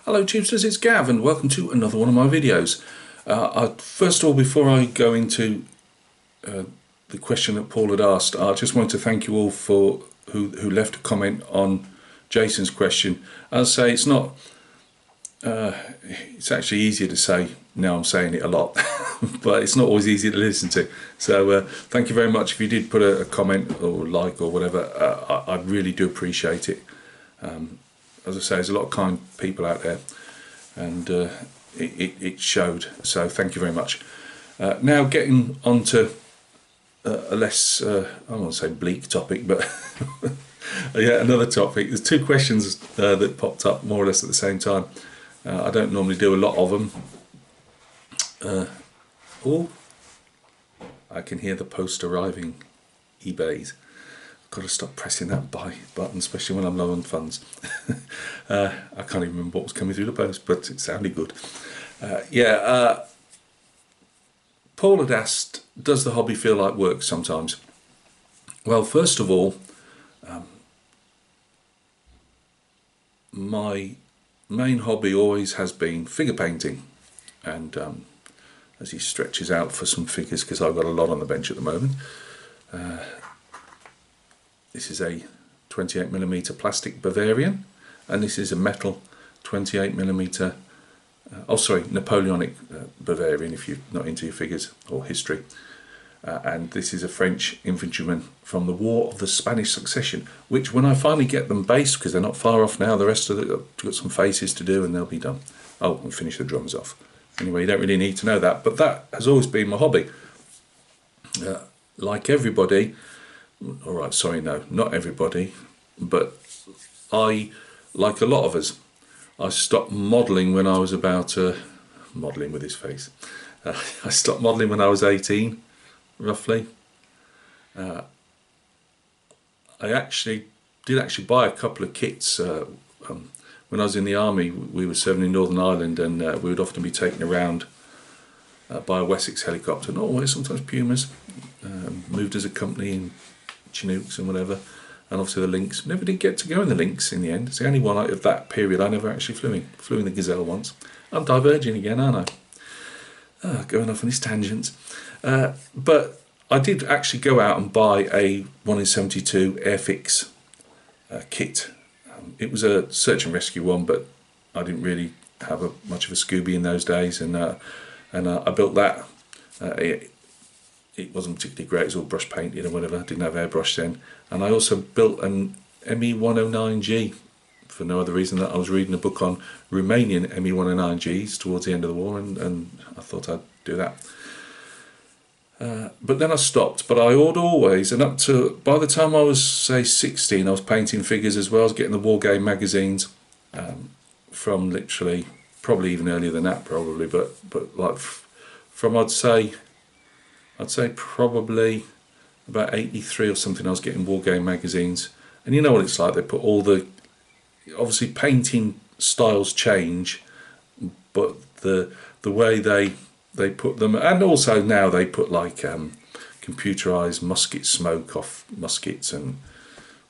Hello Tubesters, it's Gav and welcome to another one of my videos. First of all, before I go into the question that Paul had asked, I just want to thank you all for who left a comment on Jason's question. I'll say it's not, it's actually easier to say, now I'm saying it a lot, but it's not always easy to listen to. So thank you very much if you did put a comment or like or whatever. I really do appreciate it. As I say, there's a lot of kind people out there, and it showed, so thank you very much. Now getting on to a less, I don't want to say bleak topic, but yeah, another topic. There's two questions that popped up more or less at the same time. I don't normally do a lot of them. Oh, I can hear the post arriving, eBay's. Got to stop pressing that buy button, especially when I'm low on funds. I can't even remember what was coming through the post, but it sounded good. Paul had asked, does the hobby feel like work sometimes? Well, first of all, my main hobby always has been figure painting, and as he stretches out for some figures, because I've got a lot on the bench at the moment. This is a 28mm plastic Bavarian, and this is a metal 28mm, Napoleonic Bavarian, if you're not into your figures or history. And this is a French infantryman from the War of the Spanish Succession, which when I finally get them based, because they're not far off now, the rest of it, I've got some faces to do and they'll be done. Oh, and finish the drums off. Anyway, you don't really need to know that, but that has always been my hobby. Like everybody, alright, sorry, no, not everybody, but I, like a lot of us, I stopped modelling when I was about, modelling with his face, I stopped modelling when I was 18, roughly. I did buy a couple of kits. When I was in the army, we were serving in Northern Ireland, and we would often be taken around by a Wessex helicopter, not always, sometimes Pumas, moved as a company in Chinooks and whatever, and obviously the Lynx. Never did get to go in the Lynx in the end. It's the only one of that period I never actually flew in. Flew in the Gazelle once. I'm diverging again, aren't I? Going off on these tangents. But I did actually go out and buy a 1 in 72 Airfix kit. It was a search and rescue one, but I didn't really have much of a Scooby in those days, and I built that. It wasn't particularly great, it was all brush painted and whatever, I didn't have airbrush then. And I also built an ME109G for no other reason that I was reading a book on Romanian ME109Gs towards the end of the war, and I thought I'd do that. But then I stopped, but I would always, and up to, by the time I was say 16, I was painting figures as well. I was getting the war game magazines from literally, probably even earlier than that probably, but like from I'd say probably about 83 or something, I was getting war game magazines. And you know what it's like, they put all the, obviously painting styles change, but the way they put them, and also now they put like computerized musket smoke off muskets and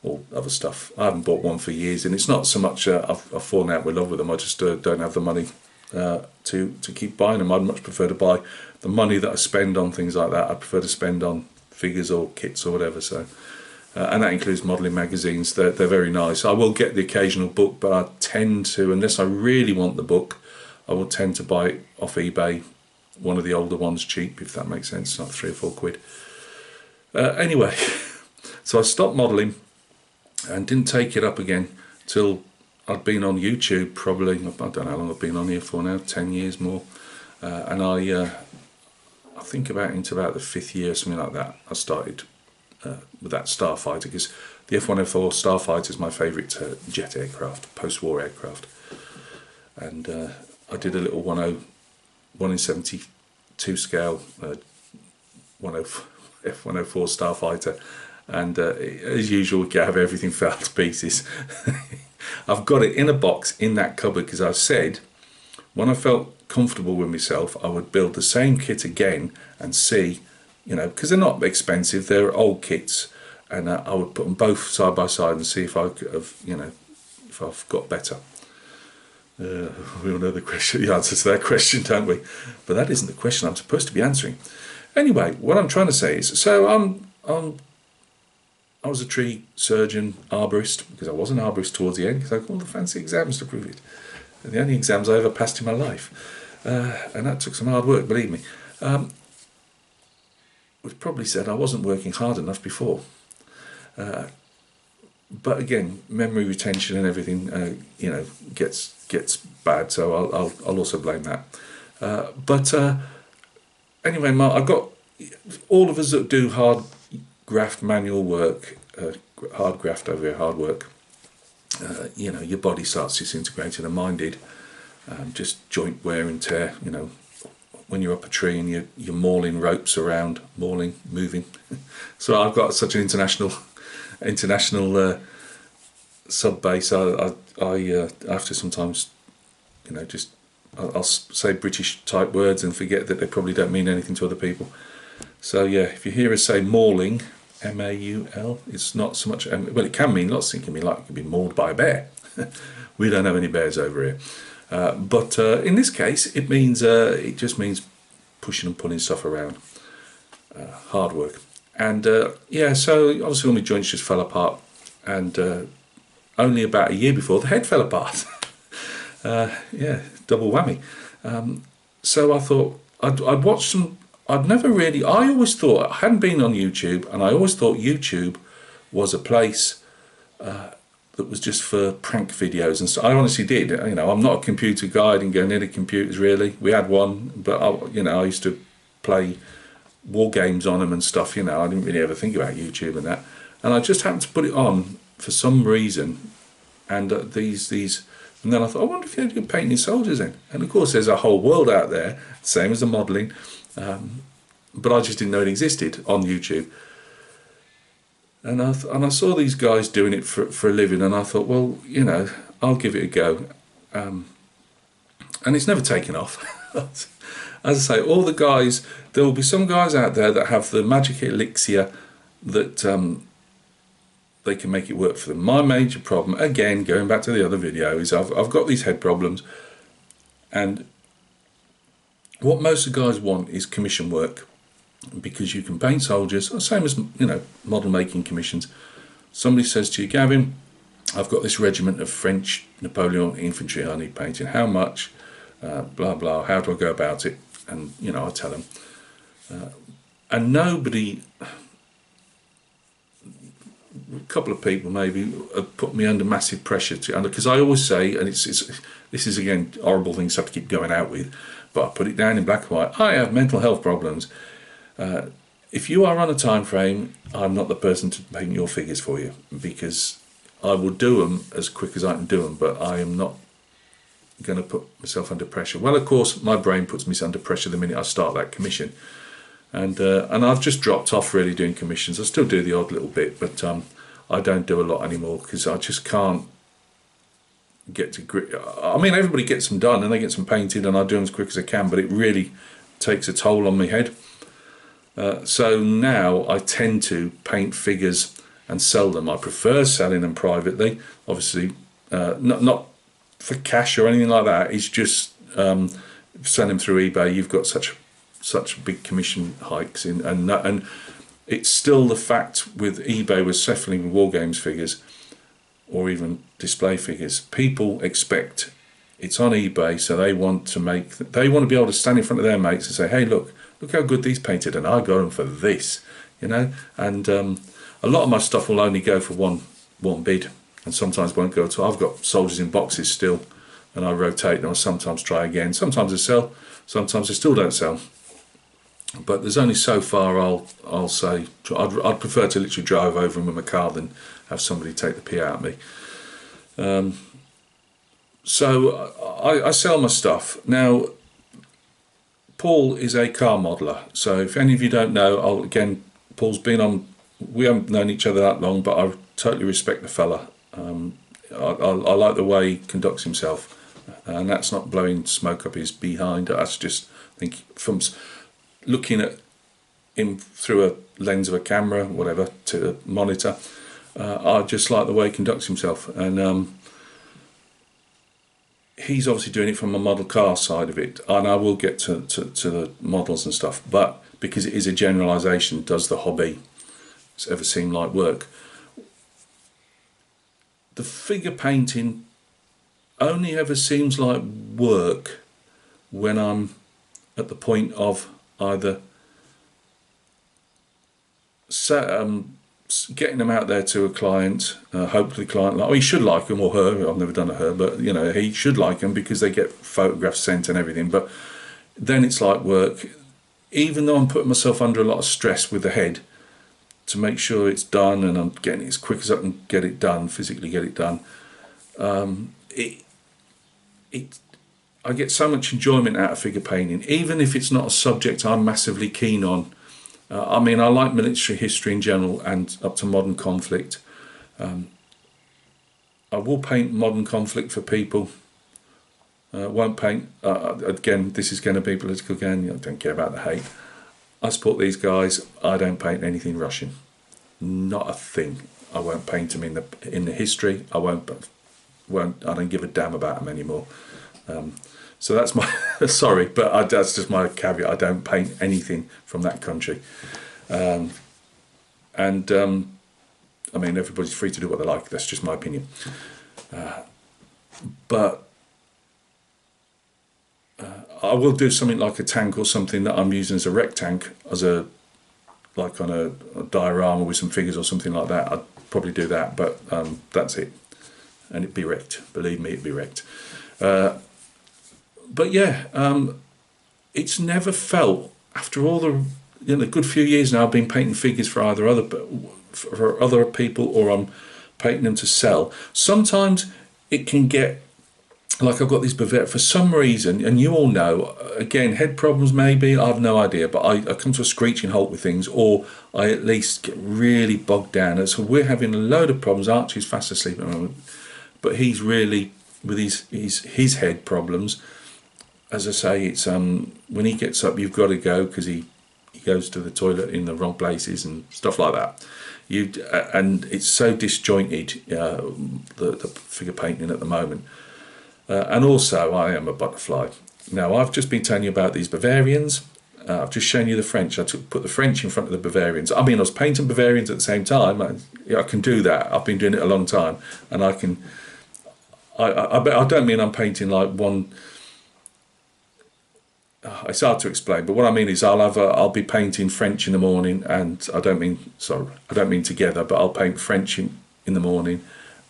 all other stuff. I haven't bought one for years, and it's not so much I've fallen out with love with them, I just don't have the money to keep buying them. I'd much prefer to buy the money that I spend on things like that, I prefer to spend on figures or kits or whatever. So and that includes modelling magazines. They're very nice. I will get the occasional book, but I tend to, unless I really want the book, I will tend to buy it off eBay, one of the older ones cheap, if that makes sense, like 3 or 4 quid. Anyway, so I stopped modelling and didn't take it up again till I'd been on YouTube probably, I don't know how long I've been on here for now, 10 years more, and I think into about the 5th year, something like that, I started with that Starfighter, because the F-104 Starfighter is my favourite jet aircraft, post-war aircraft, and I did a little 1 in 72 scale F-104 Starfighter, and as usual, Gav, everything fell to pieces. I've got it in a box in that cupboard, because I said when I felt comfortable with myself I would build the same kit again and see, you know, because they're not expensive, they're old kits, and I would put them both side by side and see if I could have, you know, if I've got better. We all know the answer to that question, don't we? But that isn't the question I'm supposed to be answering. Anyway, what I'm trying to say is, so I was a tree surgeon, arborist, because I was an arborist towards the end, because I got all the fancy exams to prove it. And the only exams I ever passed in my life. And that took some hard work, believe me. Which probably said I wasn't working hard enough before. But again, memory retention and everything, gets bad. So I'll also blame that. But anyway, Mark, I've got all of us that do hard graft manual work, hard graft over here, hard work. Your body starts disintegrating, and mine did. Just joint wear and tear. When you're up a tree and you're mauling ropes around, moving. So I've got such an international sub base. I have to sometimes, I'll say British type words and forget that they probably don't mean anything to other people. So yeah, if you hear us say mauling, M-A-U-L, it's not so much, well, it can mean lots of things. It can mean like you can be mauled by a bear. We don't have any bears over here. But in this case, it just means pushing and pulling stuff around. Hard work. And so obviously all my joints just fell apart, and only about a year before the head fell apart. Double whammy. So I thought I'd watched some. I always thought, I hadn't been on YouTube, and I always thought YouTube was a place that was just for prank videos, and so I honestly did. I'm not a computer guy. I didn't go near the computers really. We had one, but I used to play war games on them and stuff. I didn't really ever think about YouTube and that. And I just happened to put it on for some reason, and and then I thought, I wonder if they do painting soldiers then. And of course, there's a whole world out there, same as the modelling. But I just didn't know it existed on YouTube. And I saw these guys doing it for a living, and I thought, well, I'll give it a go. And it's never taken off. As I say, all the guys, there will be some guys out there that have the magic elixir that they can make it work for them. My major problem, again, going back to the other video, is I've got these head problems, and what most of the guys want is commission work, because you can paint soldiers, same as model making commissions. Somebody says to you, Gavin, I've got this regiment of French Napoleon infantry I need painting. How much? Blah blah. How do I go about it? And I tell them, and nobody. A couple of people maybe have put me under massive pressure because I always say, and this is again horrible things I have to keep going out with, but I put it down in black and white. I have mental health problems. If you are on a time frame, I'm not the person to paint your figures for you, because I will do them as quick as I can do them, but I am not going to put myself under pressure. Well, of course, my brain puts me under pressure the minute I start that commission, and I've just dropped off really doing commissions. I still do the odd little bit, but I don't do a lot anymore because I just can't get to grip. I mean, everybody gets them done and they get them painted, and I do them as quick as I can, but it really takes a toll on my head. So now I tend to paint figures and sell them. I prefer selling them privately, obviously, not for cash or anything like that. It's just selling them through eBay. You've got such big commission hikes in, and it's still the fact with eBay, with definitely with war games figures or even display figures, people expect it's on eBay, so they want to be able to stand in front of their mates and say, hey, look how good these painted, and I got them for this, and a lot of my stuff will only go for one bid, and sometimes won't go to. I've got soldiers in boxes still, and I rotate them. I sometimes try again. Sometimes I sell, sometimes I still don't sell. But there's only so far I'll say. I'd prefer to literally drive over them with my car than have somebody take the pee out of me. So I sell my stuff now. Paul is a car modeller, so if any of you don't know, Paul's been on. We haven't known each other that long, but I totally respect the fella. I like the way he conducts himself, and that's not blowing smoke up his behind. That's just, I think, from looking at him through a lens of a camera, whatever, to a monitor. I just like the way he conducts himself, and he's obviously doing it from a model car side of it, and I will get to the models and stuff, but because it is a generalisation, does the hobby ever seem like work? The figure painting only ever seems like work when I'm at the point of either getting them out there to a client, hopefully client, like, oh, he should like them, or her, I've never done a her, but you know, he should like them because they get photographs sent and everything. But then it's like work, even though I'm putting myself under a lot of stress with the head to make sure it's done, and I'm getting it as quick as I can get it done, physically get it done. I get so much enjoyment out of figure painting, even if it's not a subject I'm massively keen on. I mean, I like military history in general and up to modern conflict. I will paint modern conflict for people. Won't paint, again, this is going to be political again, I don't care about the hate. I support these guys. I don't paint anything Russian. Not a thing. I won't paint them in the history. I don't give a damn about them anymore. So that's my sorry, but that's just my caveat. I don't paint anything from that country, I mean, everybody's free to do what they like. That's just my opinion. But I will do something like a tank or something that I'm using as a rec tank, like on a diorama with some figures or something like that. I'd probably do that, but that's it, and it'd be wrecked. Believe me, it'd be wrecked. But yeah, it's never felt, after all the good few years now I've been painting figures for either other people, or I'm painting them to sell. Sometimes it can get, like I've got this Bavaria for some reason, and you all know, again, head problems maybe, I have no idea, but I come to a screeching halt with things, or I at least get really bogged down. And so we're having a load of problems. Archie's fast asleep at the moment, but he's really, with his head problems, as I say, it's when he gets up, you've got to go, because he goes to the toilet in the wrong places and stuff like that. And it's so disjointed, the figure painting at the moment. And also, I am a butterfly. Now, I've just been telling you about these Bavarians. I've just shown you the French. I put the French in front of the Bavarians. I mean, I was painting Bavarians at the same time. I can do that. I've been doing it a long time, and I can. I don't mean I'm painting like one. It's hard to explain, but what I mean is I'll be painting French in the morning, and I don't mean together, but I'll paint French in the morning,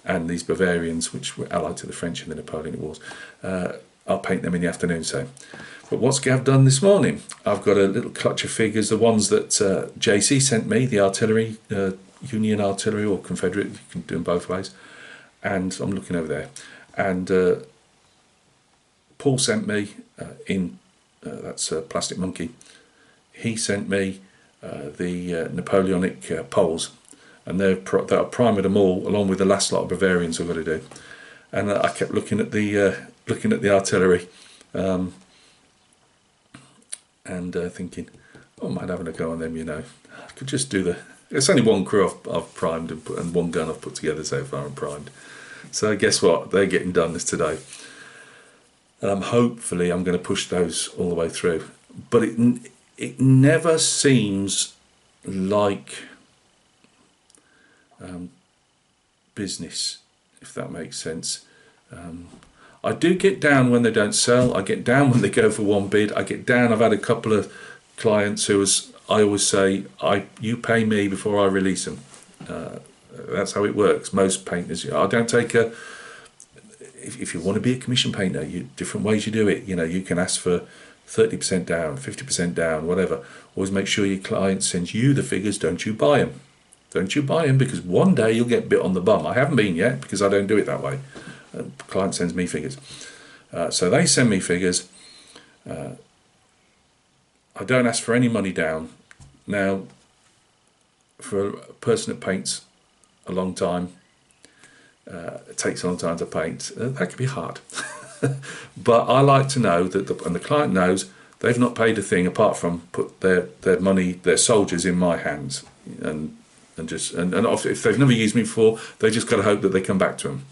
and these Bavarians, which were allied to the French in the Napoleonic Wars, I'll paint them in the afternoon. So, but what's Gav done this morning? I've got a little clutch of figures, the ones that JC sent me, the artillery, Union artillery or Confederate, you can do them both ways, and I'm looking over there, and Paul sent me that's a Plastic Monkey. He sent me the Napoleonic poles, and they're primed them all, along with the last lot of Bavarians I've got to do. And I kept looking at the artillery, and thinking, oh, I might have a go on them. I could just do it's only one crew I've primed and one gun I've put together so far and primed. So guess what? They're getting done this today. And hopefully I'm going to push those all the way through. But it never seems like business, if that makes sense. I do get down when they don't sell. I get down when they go for one bid. I get down. I've had a couple of clients who I always say, you pay me before I release them. That's how it works. Most painters, I don't take a. If you want to be a commission painter, different ways you do it. You can ask for 30% down, 50% down, whatever. Always make sure your client sends you the figures. Don't you buy them. Don't you buy them, because one day you'll get bit on the bum. I haven't been yet, because I don't do it that way. The client sends me figures. So they send me figures. I don't ask for any money down. Now, for a person that paints a long time, it takes a long time to paint, that can be hard. But I like to know that, and the client knows, they've not paid a thing apart from put their money, their soldiers, in my hands, and if they've never used me before, they just got to hope that they come back to them.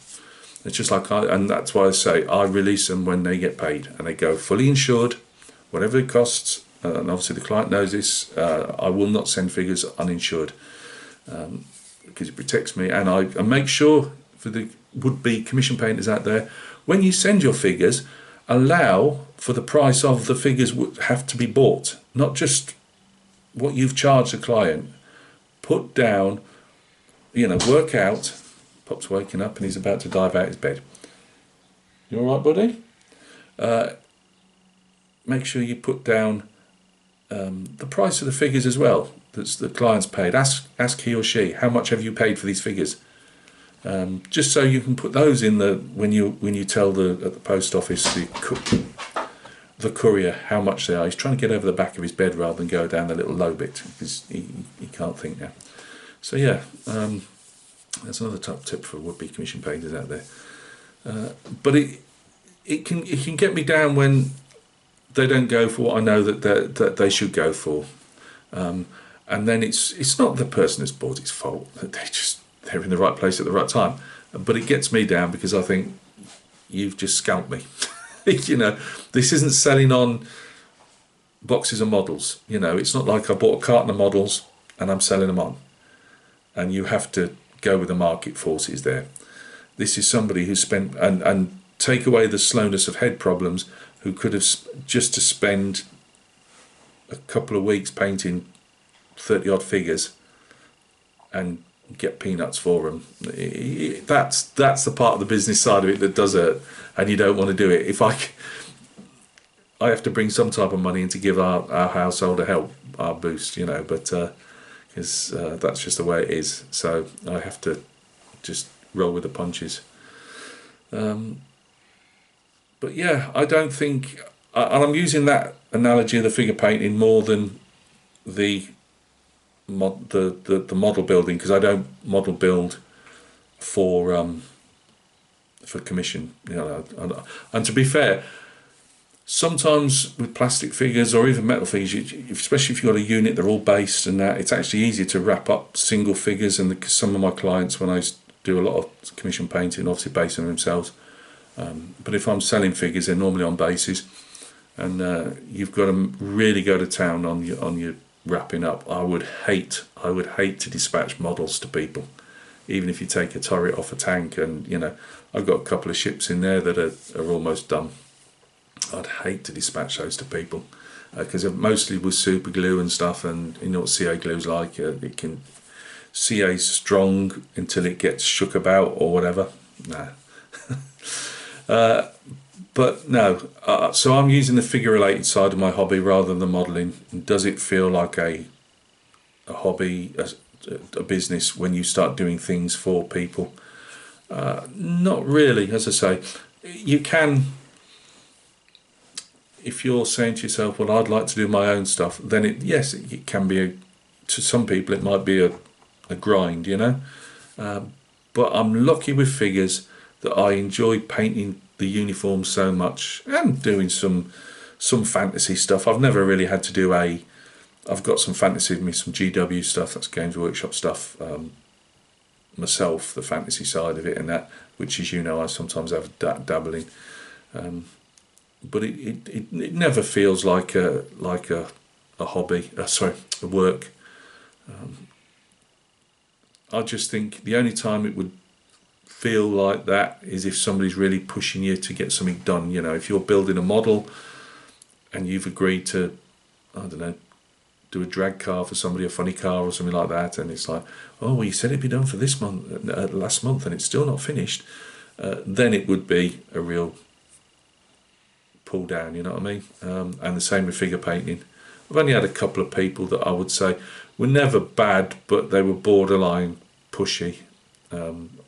It's just like and that's why I say I release them when they get paid, and they go fully insured, whatever it costs. And obviously the client knows this. I will not send figures uninsured, because it protects me. And I make sure for the would-be commission painters out there, when you send your figures, allow for the price of the figures would have to be bought, not just what you've charged the client. Put down, work out. Pop's waking up and he's about to dive out his bed. You all right, buddy? Make sure you put down the price of the figures as well that's the client's paid. Ask he or she, how much have you paid for these figures? Just so you can put those in when you tell at the post office the courier how much they are. He's trying to get over the back of his bed rather than go down the little low bit because he can't think now. So yeah, that's another top tip for would-be commission painters out there. But it can get me down when they don't go for what I know that they should go for, and then it's not the person that's bought its fault. They're in the right place at the right time. But it gets me down because I think you've just scalped me. This isn't selling on boxes of models. It's not like I bought a carton of models and I'm selling them on, and you have to go with the market forces there. This is somebody who spent and take away the slowness of head problems, who could have just to spend a couple of weeks painting 30 odd figures and get peanuts for them. That's the part of the business side of it that does hurt, and you don't want to do it. If I have to bring some type of money in to give our household a help, our boost, but because that's just the way it is. So I have to just roll with the punches. But yeah, I don't think, and I'm using that analogy of the figure painting more than the model building, because I don't model build for commission. And to be fair, sometimes with plastic figures or even metal figures, especially if you've got a unit, they're all based and that, it's actually easier to wrap up single figures. And some of my clients, when I do a lot of commission painting, obviously based on themselves. But if I'm selling figures, they're normally on bases, and you've got to really go to town on your wrapping up. I would hate to dispatch models to people, even if you take a turret off a tank. And I've got a couple of ships in there that are almost done. I'd hate to dispatch those to people because mostly with super glue and stuff, and you know what CA glue's like. CA's strong until it gets shook about or whatever. Nah. But no, so I'm using the figure-related side of my hobby rather than the modelling. Does it feel like a hobby, a business when you start doing things for people? Not really. As I say, you can, if you're saying to yourself, well, I'd like to do my own stuff, then it can be, to some people it might be a grind, but I'm lucky with figures that I enjoy painting the uniforms so much and doing some fantasy stuff. I've never really had to do I've got some fantasy with me, some GW stuff, that's Games Workshop stuff, myself, the fantasy side of it and that, which as you know I sometimes have dabble in. But it never feels like a hobby, a work. I just think the only time it would feel like that is if somebody's really pushing you to get something done. If you're building a model and you've agreed to, I don't know, do a drag car for somebody, a funny car or something like that, and it's like, oh well, you said it'd be done for this month, last month, and it's still not finished, then it would be a real pull down, you know what I mean? And the same with figure painting. I've only had a couple of people that I would say were never bad, but they were borderline pushy.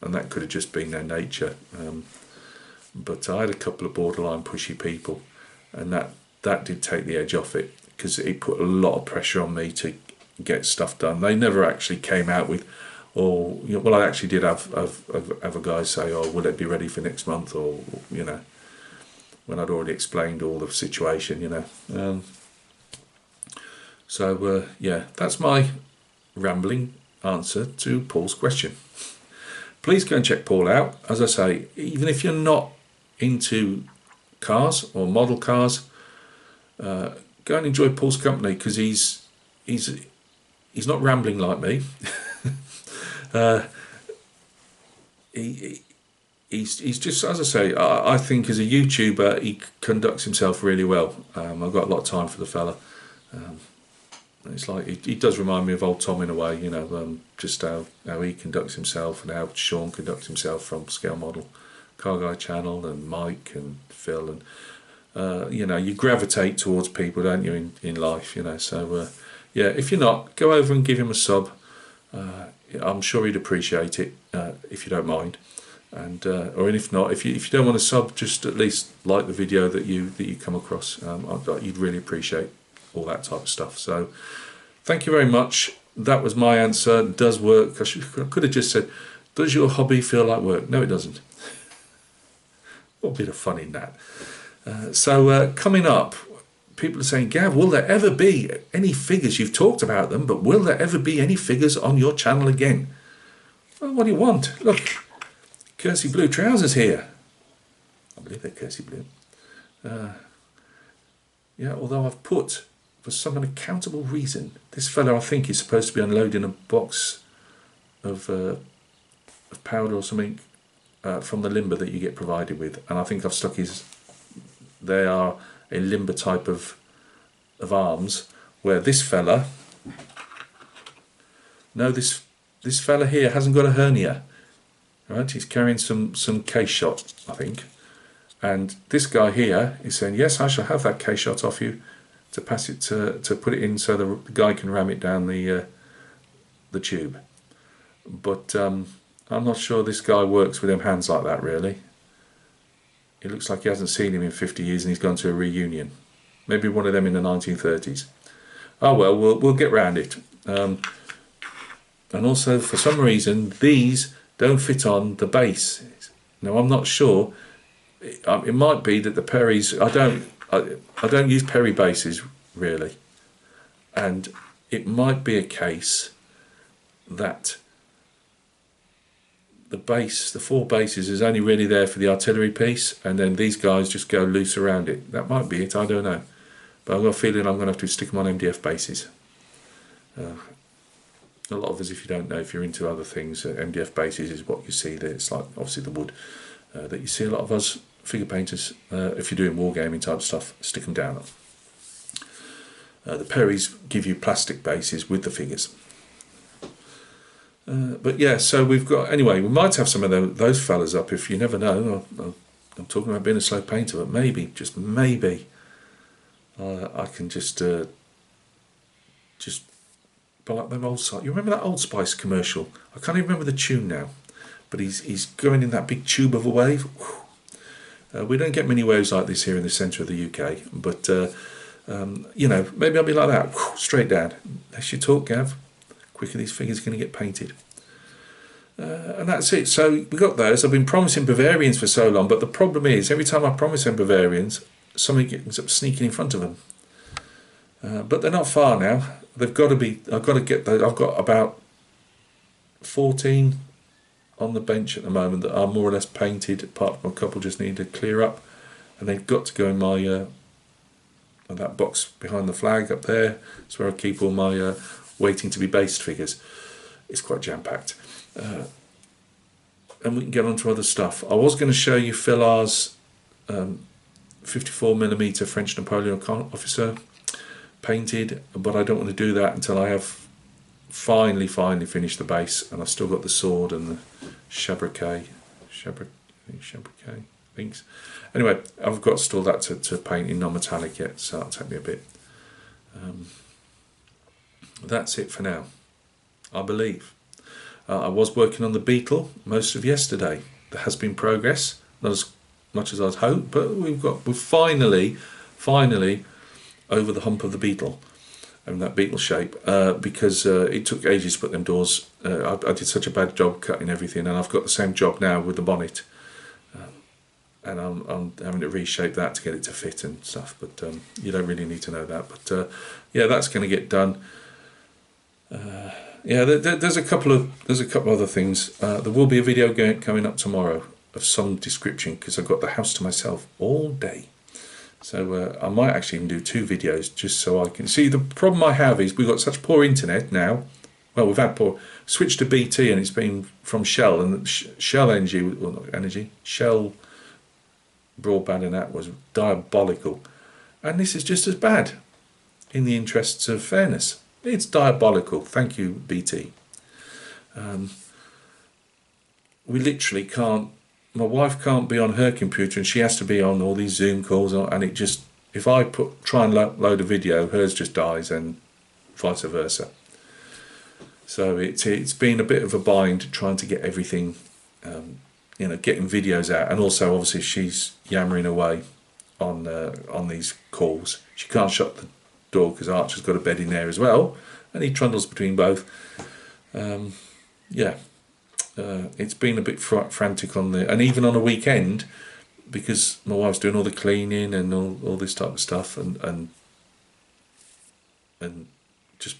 And that could have just been their nature, but I had a couple of borderline pushy people, and that did take the edge off it, because it put a lot of pressure on me to get stuff done. They never actually came out with, well, I actually did have a guy say, oh, will it be ready for next month, or when I'd already explained all the situation, yeah, that's my rambling answer to Paul's question. please go and check Paul out. As I say, even if you're not into cars or model cars, go and enjoy Paul's company, because he's not rambling like me. He's just, as I say, I think as a YouTuber he conducts himself really well. I've got a lot of time for the fella. It's like he does remind me of old Tom in a way, you know, just how he conducts himself, and how Sean conducts himself from Scale Model, Car Guy Channel, and Mike and Phil, and you know, you gravitate towards people, don't you, in life, you know. So yeah, if you're not, go over and give him a sub. I'm sure he'd appreciate it, if you don't mind. And or if not, if you don't want to sub, just at least like the video that you come across. You'd really appreciate all that type of stuff. So thank you very much. That was my answer. It does work. I could have just said, does your hobby feel like work? No, it doesn't. What a bit of fun in that. So coming up, people are saying, Gav, will there ever be any figures? You've talked about them, but will there ever be any figures on your channel again? Well, what do you want? Look, Kersey Blue Trousers here. I believe they're Kersey Blue. Yeah, although I've put, for some unaccountable reason, this fella I think is supposed to be unloading a box of powder or something from the limber that you get provided with, and I think I've stuck his. They are a limber type of arms, where this fella. No, this fella here hasn't got a hernia. Right, he's carrying some case shot, I think, and this guy here is saying, yes, I shall have that case shot off you to pass it to put it in so the guy can ram it down the tube. But I'm not sure this guy works with them hands like that, really. It looks like he hasn't seen him in 50 years and he's gone to a reunion. Maybe one of them in the 1930s. Oh well, we'll get round it. And also, for some reason, these don't fit on the base. Now I'm not sure. It might be that the Perrys. I don't use Perry bases really, and it might be a case that the base, the four bases, is only really there for the artillery piece, and then these guys just go loose around it. That might be it. I don't know, but I've got a feeling I'm going to have to stick them on MDF bases. A lot of us, if you don't know, if you're into other things, MDF bases is what you see there. It's like obviously the wood that you see a lot of us figure painters, if you're doing wargaming type stuff, stick them down. The Perrys give you plastic bases with the figures. But yeah, so we've got, anyway, we might have some of those fellas up, if you never know. I'm talking about being a slow painter, but maybe, just maybe, I can just like them old Spice. You remember that Old Spice commercial? I can't even remember the tune now, but he's going in that big tube of a wave. We don't get many waves like this here in the centre of the UK, but you know, maybe I'll be like that, straight down. As you talk, Gav, quicker these figures are going to get painted. And that's it. So we got those. I've been promising Bavarians for so long, but the problem is, every time I promise them Bavarians, somebody ends up sneaking in front of them. But they're not far now. They've got to be. I've got to get those. I've got about 14 on the bench at the moment that are more or less painted. Apart from a couple, just need to clear up, and they've got to go in my that box behind the flag up there. It's where I keep all my waiting to be based figures. It's quite jam packed, and we can get on to other stuff. I was going to show you Phil R's 54mm French Napoleon officer painted, but I don't want to do that until I have finally finished the base, and I've still got the sword and the shabriquet things. Anyway, I've got still that to paint in non-metallic yet, so that'll take me a bit. That's it for now, I believe. I was working on the Beetle most of yesterday. There has been progress, not as much as I'd hoped, but we're finally over the hump of the Beetle and that Beetle shape, because it took ages to put them doors. I did such a bad job cutting everything, and I've got the same job now with the bonnet, and I'm having to reshape that to get it to fit and stuff, but you don't really need to know that. But yeah, that's going to get done. yeah. There's a couple of other things. There will be a video coming up tomorrow of some description because I've got the house to myself all day. So I might actually even do 2 videos just so I can see. The problem I have is we've got such poor internet now. Well, we've had poor switch to BT and it's been from Shell, and Shell Energy, well, not Energy, Shell broadband, and that was diabolical. And this is just as bad. In the interests of fairness, it's diabolical. Thank you, BT. We literally can't. My wife can't be on her computer and she has to be on all these Zoom calls, and it just, if I try and load a video, hers just dies, and vice versa. So it's been a bit of a bind trying to get everything, getting videos out, and also obviously she's yammering away on these calls. She can't shut the door because Archer's got a bed in there as well, and he trundles between both. It's been a bit frantic and even on a weekend, because my wife's doing all the cleaning and all this type of stuff, and just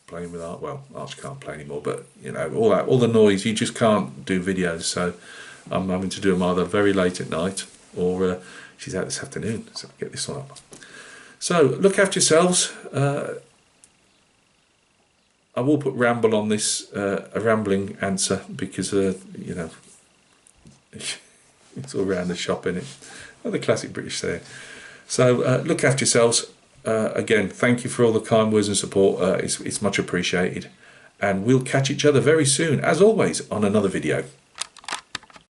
playing with Art. Well, Archer can't play anymore, but all the noise, you just can't do videos. So I'm having to do them either very late at night or she's out this afternoon, so get this one up. So look after yourselves. I will put Ramble on this, a rambling answer, because it's all around the shop, in it. Oh, the classic British saying. So look after yourselves. Again, thank you for all the kind words and support. It's much appreciated, and we'll catch each other very soon, as always, on another video.